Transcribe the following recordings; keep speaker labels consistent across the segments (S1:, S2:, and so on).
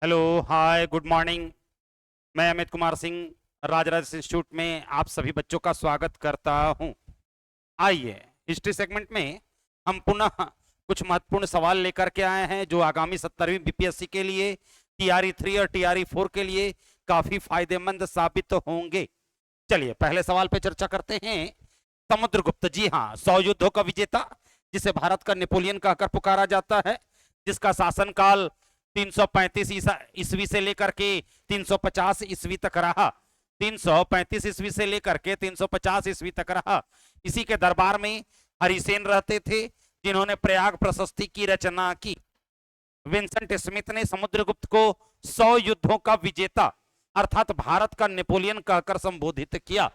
S1: Hello, हाय, good morning. मैं Amit Kumar Singh Rajaraja institute में आप सभी बच्चों का स्वागत करता हूं। आइए, हिस्ट्री सेगमेंट में हम पुनः कुछ महत्वपूर्ण सवाल लेकर के आए हैं जो आगामी 17वीं बीपीएससी के लिए टीआरई 3 और टीआरई 4 के लिए काफी फायदेमंद साबित होंगे। चलिए पहले सवाल पे चर्चा करते हैं। समुद्रगुप्त, जी हाँ, 100 युद्धों का विजेता, जिसे भारत का नेपोलियन कहकर पुकारा जाता है, जिसका शासनकाल 335 ईस्वी से लेकर के 350 ईस्वी तक रहा। 335 ईस्वी से लेकर के 350 ईस्वी तक रहा। इसी के दरबार में हरिसेन रहते थे, जिन्होंने प्रयाग प्रशस्ति की रचना की। विंसेंट स्मिथ ने समुद्रगुप्त को 100 युद्धों का विजेता अर्थात भारत का नेपोलियन कहकर संबोधित किया।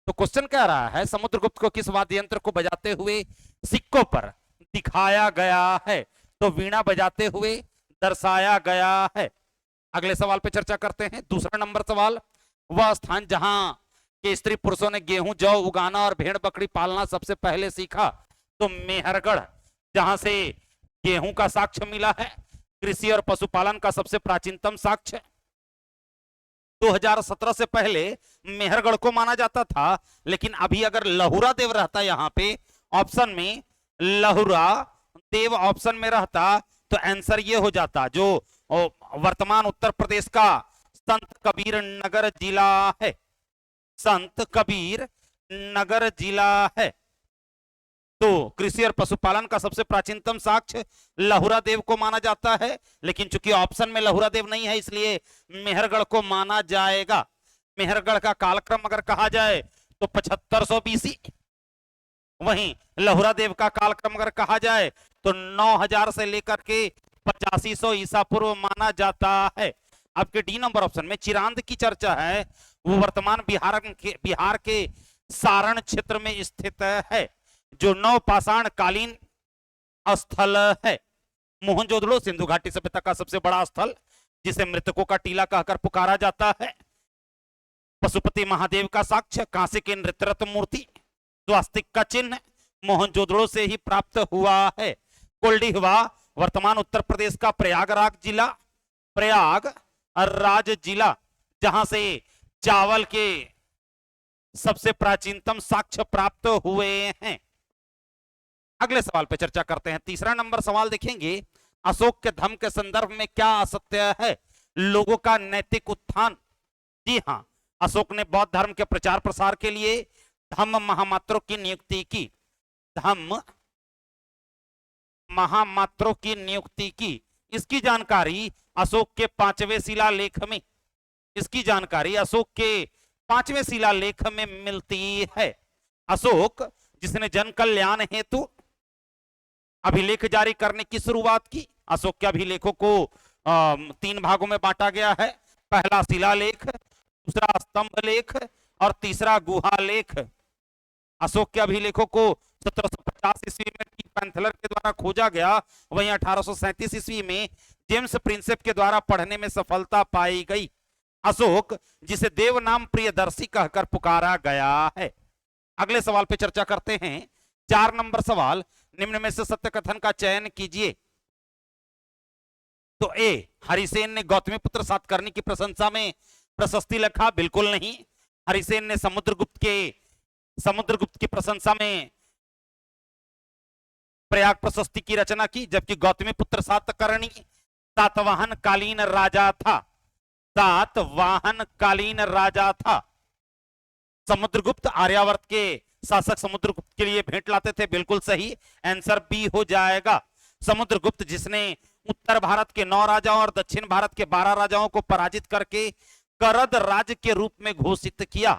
S1: तो क्वेश्चन कह रहा है, समुद्रगुप्त को किस वाद्य यंत्र को बजाते हुए सिक्कों पर दिखाया गया है? तो वीणा बजाते हुए दर्शाया गया है। अगले सवाल पे चर्चा करते हैं। दूसरा नंबर सवाल, वह स्थान जहां के स्त्री पुरुषों ने गेहूं जौ उगाना और भेड़ बकरी पालना सबसे पहले सीखा। तो मेहरगढ़, जहां से गेहूं का साक्ष्य मिला है, कृषि और पशुपालन का सबसे प्राचीनतम साक्ष्य 2017 से पहले मेहरगढ़ को माना जाता था। लेकिन अभी अगर लहुरा देव रहता यहां पे ऑप्शन में, लहुरा देव ऑप्शन में रहता, तो आंसर ये हो जाता जो वर्तमान उत्तर प्रदेश का संत कबीर नगर जिला है। संत कबीर नगर जिला है। तो कृषि और पशुपालन का सबसे प्राचीनतम साक्ष्य लहुरा देव को माना जाता है। लेकिन चूंकि ऑप्शन में लहुरा देव नहीं है, इसलिए मेहरगढ़ को माना जाएगा। मेहरगढ़ का कालक्रम अगर कहा जाए तो 7500 बीसी। वहीं लहुरा देव का कालक्रम अगर कहा जाए तो 9000 से लेकर के 8500 ईसा पूर्व माना जाता है। आपके डी नंबर ऑप्शन में चिरांद की चर्चा है। वो वर्तमान बिहार के सारण क्षेत्र में स्थित है, जो नवपाषाण कालीन स्थल है। मोहनजोदड़ो सिंधु घाटी सभ्यता का सबसे बड़ा स्थल, जिसे मृतकों का टीला कहकर पुकारा जाता है। पशुपति महादेव का साक्ष्य कांसे की नृत्यरत मूर्ति, स्वास्तिक का चिन्ह मोहनजोदड़ो से ही प्राप्त हुआ है। कोल्डिहवा वर्तमान उत्तर प्रदेश का प्रयागराज जिला, जहां से चावल के सबसे प्राचीनतम साक्ष्य प्राप्त हुए हैं। अगले सवाल पे चर्चा करते हैं। तीसरा नंबर सवाल देखेंगे, अशोक के धम्म के संदर्भ में क्या असत्य है? लोगों का नैतिक उत्थान। जी हां, अशोक ने बौद्ध धर्म के प्रचार प्रसार के लिए धम्म महामात्रों की नियुक्ति की। धम्म महामात्रों की नियुक्ति की। इसकी जानकारी अशोक के 5वें शिलालेख में, इसकी जानकारी अशोक के 5वें शिलालेख में मिलती है। अशोक, जिसने जन कल्याण हेतु अभिलेख जारी करने की शुरुआत की। अशोक के अभिलेखों को 3 भागों में बांटा गया है। पहला शिलालेख, दूसरा स्तंभ लेख और तीसरा गुहा लेख। अशोक के अभिलेखों को 1750 ईस्वी में टी पैंथलर के द्वारा खोजा गया। वहीं 1837 ईस्वी में जेम्स प्रिंसेप के द्वारा पढ़ने में सफलता पाई गई। अशोक, जिसे देव नाम प्रियदर्शी कहकर पुकारा गया है। अगले सवाल पे चर्चा करते हैं। 4 नंबर सवाल, निम्न में से सत्य कथन का चयन कीजिए। तो ए, हरिसेन ने गौतमीपुत्र सातकर्णी की प्रशंसा में प्रशस्ति लिखा। बिल्कुल नहीं। हरिसेन ने समुद्रगुप्त की प्रशंसा में प्रयाग प्रशस्ति की रचना की, जबकि गौतमीपुत्र सातकर्णी सातवाहन कालीन राजा था। सातवाहन कालीन राजा था। समुद्रगुप्त आर्यावर्त के शासक समुद्रगुप्त के लिए भेंट लाते थे। बिल्कुल सही, आंसर बी हो जाएगा। समुद्रगुप्त, जिसने उत्तर भारत के 9 राजाओं और दक्षिण भारत के 12 राजाओं को पराजित करके करद राज्य के रूप में घोषित किया,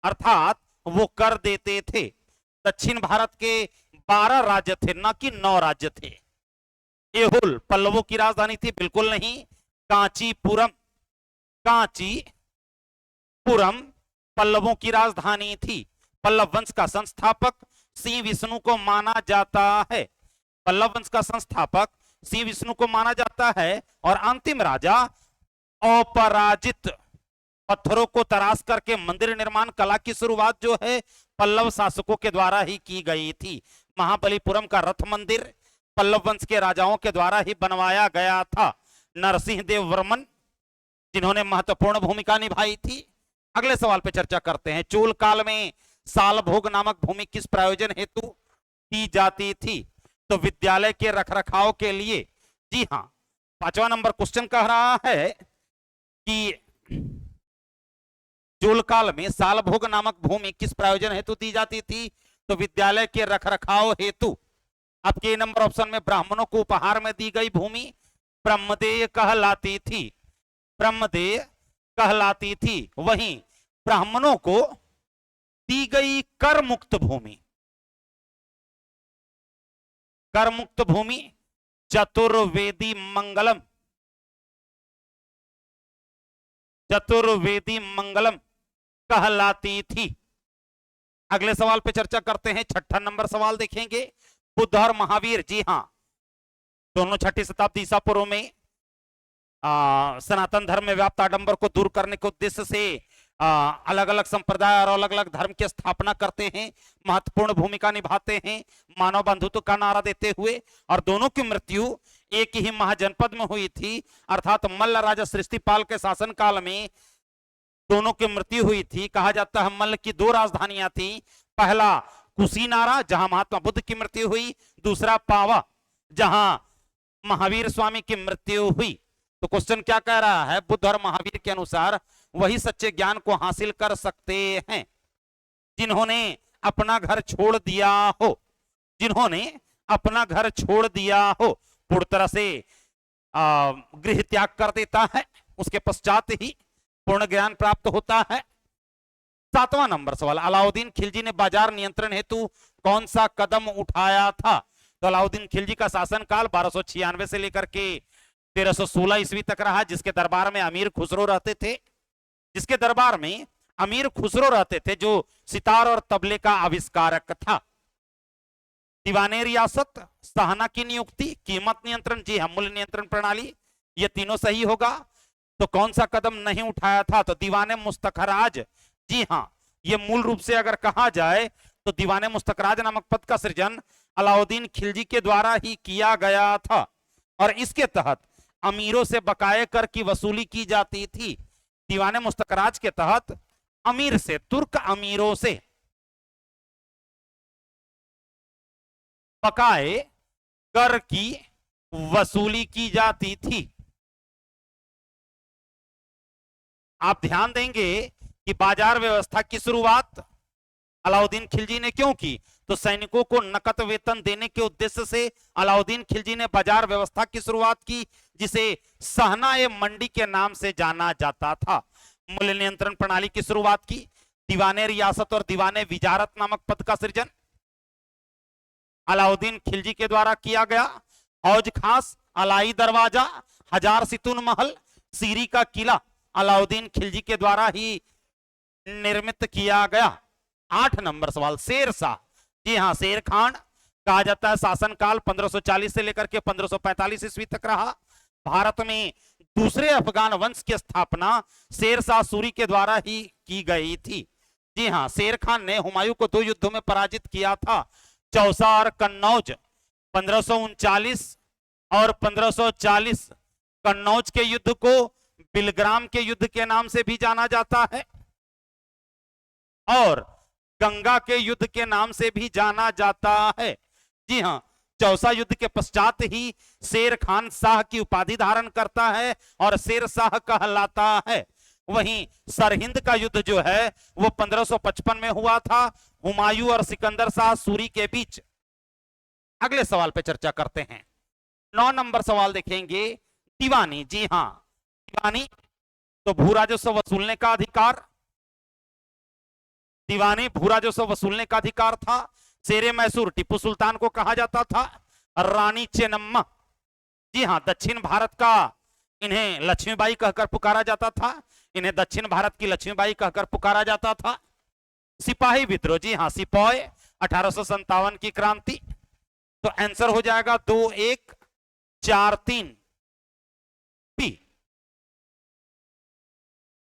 S1: अर्थात वो कर देते थे। दक्षिण भारत के 12 राज्य थे, न कि 9 राज्य थे। एहुल पल्लवों की राजधानी थी। बिल्कुल नहीं। कांचीपुरम पल्लवों की राजधानी थी। पल्लव वंश का संस्थापक श्री विष्णु को माना जाता है। पल्लव वंश का संस्थापक श्री विष्णु को माना जाता है। और अंतिम राजा अपराजित पत्थरों को तराश करके मंदिर निर्माण कला की शुरुआत जो है पल्लव शासकों के द्वारा ही की गई थी। महाबलीपुरम का रथ मंदिर पल्लव वंश के राजाओं के द्वारा ही बनवाया गया था। नरसिंह देव वर्मन जिन्होंने महत्वपूर्ण भूमिका निभाई थी। अगले सवाल पे चर्चा करते हैं। चोल काल में सालभोग नामक भूमि किस प्रयोजन हेतु दी जाती थी? तो विद्यालय के रखरखाव के लिए। जी हाँ, 5वां नंबर क्वेश्चन कह रहा है कि चोल काल में सालभोग नामक भूमि किस प्रयोजन हेतु दी जाती थी? तो विद्यालय के रखरखाव हेतु। आपके नंबर ऑप्शन में ब्राह्मणों को उपहार में दी गई भूमि ब्रह्मदेय कहलाती थी। ब्रह्मदेय कहलाती थी। वहीं ब्राह्मणों को दी गई कर मुक्त भूमि, कर मुक्त भूमि चतुर्वेदी मंगलम, चतुर्वेदी मंगलम कहलाती थी। अगले सवाल पे चर्चा करते हैं। 6ठा नंबर सवाल देखेंगे। बुद्ध और महावीर, जी हां, दोनों 6ठी शताब्दी ईसा पूर्व में सनातन धर्म में व्याप्त आडंबर को दूर करने के उद्देश्य से अलग अलग संप्रदाय और अलग अलग धर्म की स्थापना करते हैं, महत्वपूर्ण भूमिका निभाते हैं, मानव बंधुत्व का नारा देते हुए। और दोनों की मृत्यु एक ही महाजनपद में हुई थी, अर्थात मल्ल राजा सृष्टिपाल के शासन काल में दोनों की मृत्यु हुई थी। कहा जाता है मल्ल की 2 राजधानियां थी, पहला कुशीनारा जहां महात्मा बुद्ध की मृत्यु हुई, दूसरा पावा जहां महावीर स्वामी की मृत्यु हुई। तो क्वेश्चन क्या कह रहा है? बुद्ध और महावीर के अनुसार वही सच्चे ज्ञान को हासिल कर सकते हैं जिन्होंने अपना घर छोड़ दिया हो, जिन्होंने अपना घर छोड़ दिया हो। पूर्ण तरह से गृह त्याग कर देता है, उसके पश्चात ही पूर्ण ज्ञान प्राप्त होता है। 7वां नंबर सवाल। अलाउद्दीन खिलजी ने बाजार नियंत्रण हेतु कौन सा कदम उठाया था? तो अलाउद्दीन खिलजी का शासनकाल 1296 से लेकर के 1316 ईस्वी तक रहा, जिसके दरबार में अमीर खुसरो रहते थे, जिसके दरबार में अमीर खुसरो रहते थे, जो सितार और तबले का आविष्कारक था। दीवाने रियासत, सहना की नियुक्ति, कीमत नियंत्रण, जी हाँ, मूल्य नियंत्रण प्रणाली, ये तीनों सही होगा। तो कौन सा कदम नहीं उठाया था? तो दीवाने मुस्तखराज, जी हाँ, ये मूल रूप से अगर कहा जाए तो दीवाने मुस्तखराज नामक पद का सृजन अलाउद्दीन खिलजी के द्वारा ही किया गया था और इसके तहत अमीरों से बकाये कर की वसूली की जाती थी। दीवाने मुस्तखराज के तहत अमीर से, तुर्क अमीरों से बकाये कर की वसूली की जाती थी। आप ध्यान देंगे कि बाजार व्यवस्था की शुरुआत अलाउद्दीन खिलजी ने क्यों की? तो सैनिकों को नकद वेतन देने के उद्देश्य से अलाउद्दीन खिलजी ने बाजार व्यवस्था की शुरुआत की, जिसे सहना मंडी के नाम से जाना जाता था। मूल्य नियंत्रण प्रणाली की शुरुआत की। दीवाने रियासत और दीवाने विजारत नामक पद का सृजन अलाउद्दीन खिलजी के द्वारा किया गया। हौज खास, अलाई दरवाजा, हजार सितून महल, सीरी का किला अलाउद्दीन खिलजी के द्वारा ही निर्मित किया गया। 8 नंबर सवाल। शेरशाह, जी हां, शेर खान कहा जाता है शासनकाल 1540 से लेकर के 1545 ईस्वी तक रहा। भारत में दूसरे अफगान वंश की स्थापना शेरशाह सूरी के द्वारा ही की गई थी। जी हां, शेर खान ने हुमायूं को 2 युद्धों में पराजित किया था, चौसा और कन्नौज। 1539 और 1540 कन्नौज के युद्ध को बिलग्राम के युद्ध के नाम से भी जाना जाता है और गंगा के युद्ध के नाम से भी जाना जाता है। जी हां, चौसा युद्ध के पश्चात ही शेर खान शाह की उपाधि धारण करता है और शेर शाह कहलाता है। वहीं सरहिंद का युद्ध जो है वो 1555 में हुआ था, हुमायूं और सिकंदर शाह सूरी के बीच। अगले सवाल पे चर्चा करते हैं। 9 नंबर सवाल देखेंगे। दीवानी, जी हां, दीवानी तो भू राजस्व वसूलने का अधिकार, दीवानी भू राजस्व वसूलने का अधिकार था। शेरे मैसूर टीपू सुल्तान को कहा जाता था। रानी चेन्नम्मा, जी हां, दक्षिण भारत का, इन्हें लक्ष्मीबाई कहकर पुकारा जाता था, इन्हें दक्षिण भारत की लक्ष्मीबाई कहकर पुकारा जाता था। सिपाही विद्रोह, जी हां, सिपाही 1857 की क्रांति। तो आंसर हो जाएगा 2143 बी।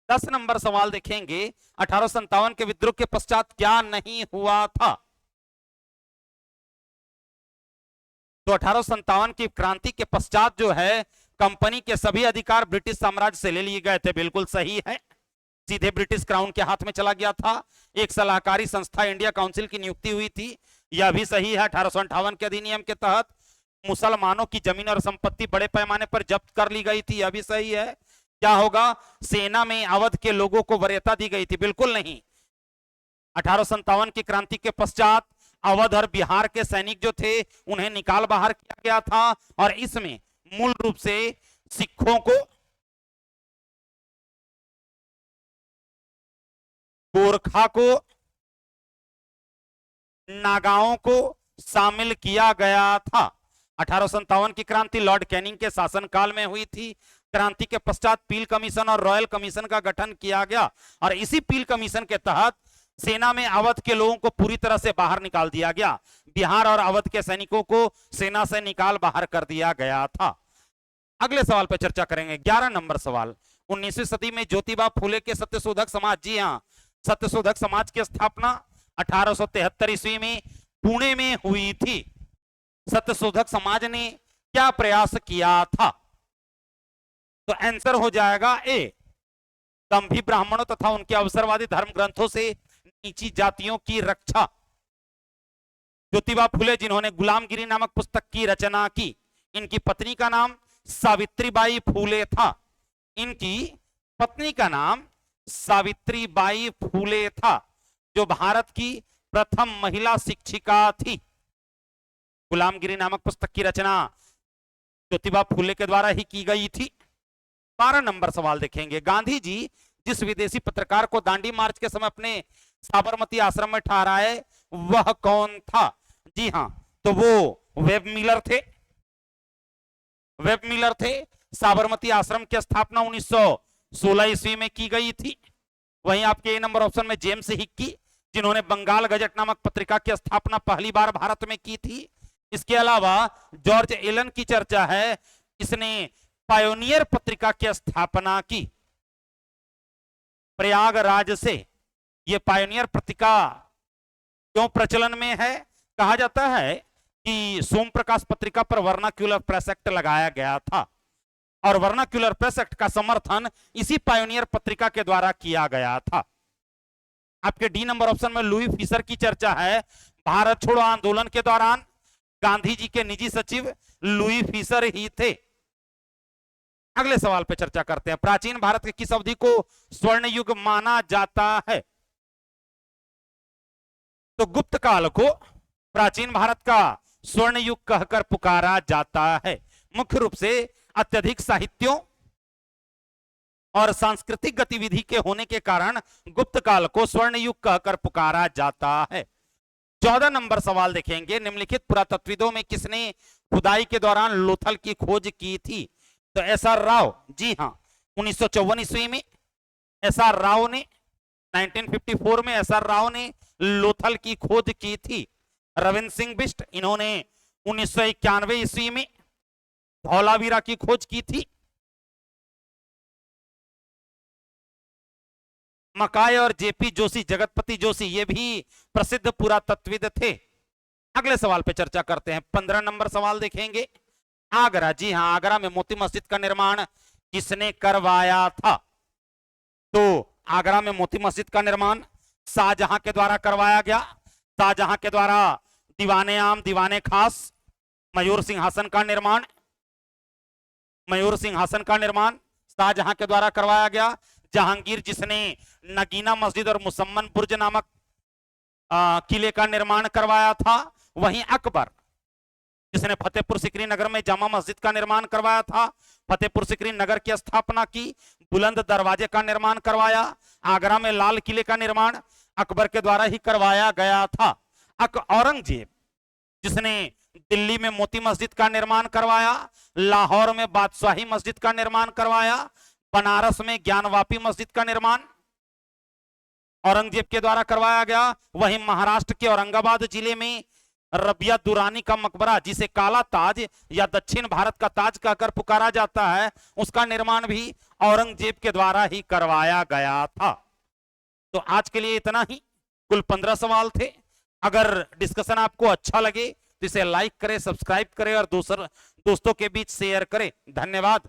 S1: 10 नंबर सवाल देखेंगे। 1857 के विद्रोह के पश्चात क्या नहीं हुआ था? तो 1857 की क्रांति के पश्चात जो है कंपनी के सभी अधिकार ब्रिटिश साम्राज्य से ले लिए गए थे। बिल्कुल सही है, सीधे ब्रिटिश क्राउन के हाथ में चला गया था। एक सलाहकारी संस्था इंडिया काउंसिल की नियुक्ति हुई थी, यह भी सही है। 1858 के अधिनियम के तहत मुसलमानों की जमीन और संपत्ति बड़े पैमाने पर जब्त कर ली गई थी, यह भी सही है। क्या होगा, सेना में अवध के लोगों को वरीयता दी गई थी? बिल्कुल नहीं। 1857 की क्रांति के पश्चात अवध और बिहार के सैनिक जो थे उन्हें निकाल बाहर किया गया था, और इसमें मूल रूप से सिखों को, गोरखा को, नागाओं को शामिल किया गया था। 1857 की क्रांति लॉर्ड कैनिंग के शासनकाल में हुई थी। क्रांति के पश्चात पील कमीशन और रॉयल कमीशन का गठन किया गया, और इसी पील कमीशन के तहत सेना में अवध के लोगों को पूरी तरह से बाहर निकाल दिया गया। बिहार और अवध के सैनिकों को सेना से निकाल बाहर कर दिया गया था। अगले सवाल पर चर्चा करेंगे, 11 नंबर सवाल। 19वीं सदी में ज्योतिबा फूले के सत्यशोधक समाज, जी हाँ, सत्यशोधक समाज की स्थापना 1873 ईस्वी में पुणे में हुई थी। सत्यशोधक समाज ने क्या प्रयास किया था? तो आंसर हो जाएगा ए, दंभी ब्राह्मणों तथा उनके अवसरवादी धर्म ग्रंथों से नीची जातियों की रक्षा। ज्योतिबा फूले जिन्होंने गुलामगिरी नामक पुस्तक की रचना की, इनकी पत्नी का नाम सावित्रीबाई फूले था। इनकी पत्नी का नाम सावित्रीबाई फूले था, जो भारत की प्रथम महिला शिक्षिका थी। गुलामगिरी नामक पुस्तक की रचना ज्योतिबा फूले के द्वारा ही की गई थी। 12 नंबर सवाल देखेंगे, गांधी जी जिस विदेशी पत्रकार को दांडी मार्च के समय अपने साबरमती आश्रम में ठहराए, वह कौन था? जी हां, तो वो वेब मिलर थे। वेब मिलर थे। साबरमती आश्रम की स्थापना 1916 ईस्वी में की गई थी। वहीं आपके ए नंबर ऑप्शन में जेम्स हिक्की, जिन्होंने बंगाल गजट नामक पत्रिका की स्थापना पहली बार भारत में की थी। इसके अलावा जॉर्ज एलन की चर्चा है, इसने पायोनियर पत्रिका की स्थापना की प्रयागराज से। यह पायोनियर पत्रिका क्यों प्रचलन में है? कहा जाता है कि सोम प्रकाश पत्रिका पर वर्नाक्यूलर प्रेस एक्ट लगाया गया था, और वर्नाक्यूलर प्रेस एक्ट का समर्थन इसी पायोनियर पत्रिका के द्वारा किया गया था। आपके डी नंबर ऑप्शन में लुई फिशर की चर्चा है। भारत छोड़ो आंदोलन के दौरान गांधी जी के निजी सचिव लुई फिशर ही थे। अगले सवाल पे चर्चा करते हैं, प्राचीन भारत के किस अवधि को स्वर्ण युग माना जाता है? तो गुप्त काल को प्राचीन भारत का स्वर्ण युग कहकर पुकारा जाता है। मुख्य रूप से अत्यधिक साहित्यों और सांस्कृतिक गतिविधि के होने के कारण गुप्त काल को स्वर्ण युग कहकर पुकारा जाता है। 14 नंबर सवाल देखेंगे, निम्नलिखित पुरातत्वविदों में किसने खुदाई के दौरान लोथल की खोज की थी? तो एसआर राव, जी हां, 1954 ईस्वी में एसआर राव ने, 1954 में एसआर राव ने लोथल की खोज की थी। रविंद्र सिंह बिष्ट, इन्होंने 1991 ईस्वी में धौलावीरा की खोज की थी। मकाय और जेपी जोशी, जगतपति जोशी, ये भी प्रसिद्ध पुरातत्वविद थे। अगले सवाल पे चर्चा करते हैं, 15 नंबर सवाल देखेंगे, आगरा, जी हां, आगरा में मोती मस्जिद का निर्माण किसने करवाया था? तो आगरा में मोती मस्जिद का निर्माण शाहजहां के द्वारा करवाया गया। शाहजहां के द्वारा दीवाने आम, दीवाने खास, मयूर सिंहासन का निर्माण, मयूर सिंहासन का निर्माण शाहजहां के द्वारा करवाया गया। जहांगीर, जिसने नगीना मस्जिद और मुसम्मन बुर्ज नामक किले का निर्माण करवाया था। वहीं अकबर, जिसने फतेहपुर सिकरी नगर में जामा मस्जिद का निर्माण करवाया था, फतेहपुर सिकरी नगर की स्थापना की, बुलंद दरवाजे का निर्माण करवाया। आगरा में लाल किले का निर्माण अकबर के द्वारा ही करवाया गया था। औरंगजेब, जिसने दिल्ली में मोती मस्जिद का निर्माण करवाया, लाहौर में बादशाही मस्जिद का निर्माण करवाया, बनारस में ज्ञानवापी मस्जिद का निर्माण औरंगजेब के द्वारा करवाया गया। वहीं महाराष्ट्र के औरंगाबाद जिले में रबिया दुरानी का मकबरा, जिसे काला ताज या दक्षिण भारत का ताज कहकर पुकारा जाता है, उसका निर्माण भी औरंगजेब के द्वारा ही करवाया गया था। तो आज के लिए इतना ही, कुल 15 सवाल थे। अगर डिस्कशन आपको अच्छा लगे जिसे लाइक करें, सब्सक्राइब करें और दोस्तों के बीच शेयर करें। धन्यवाद।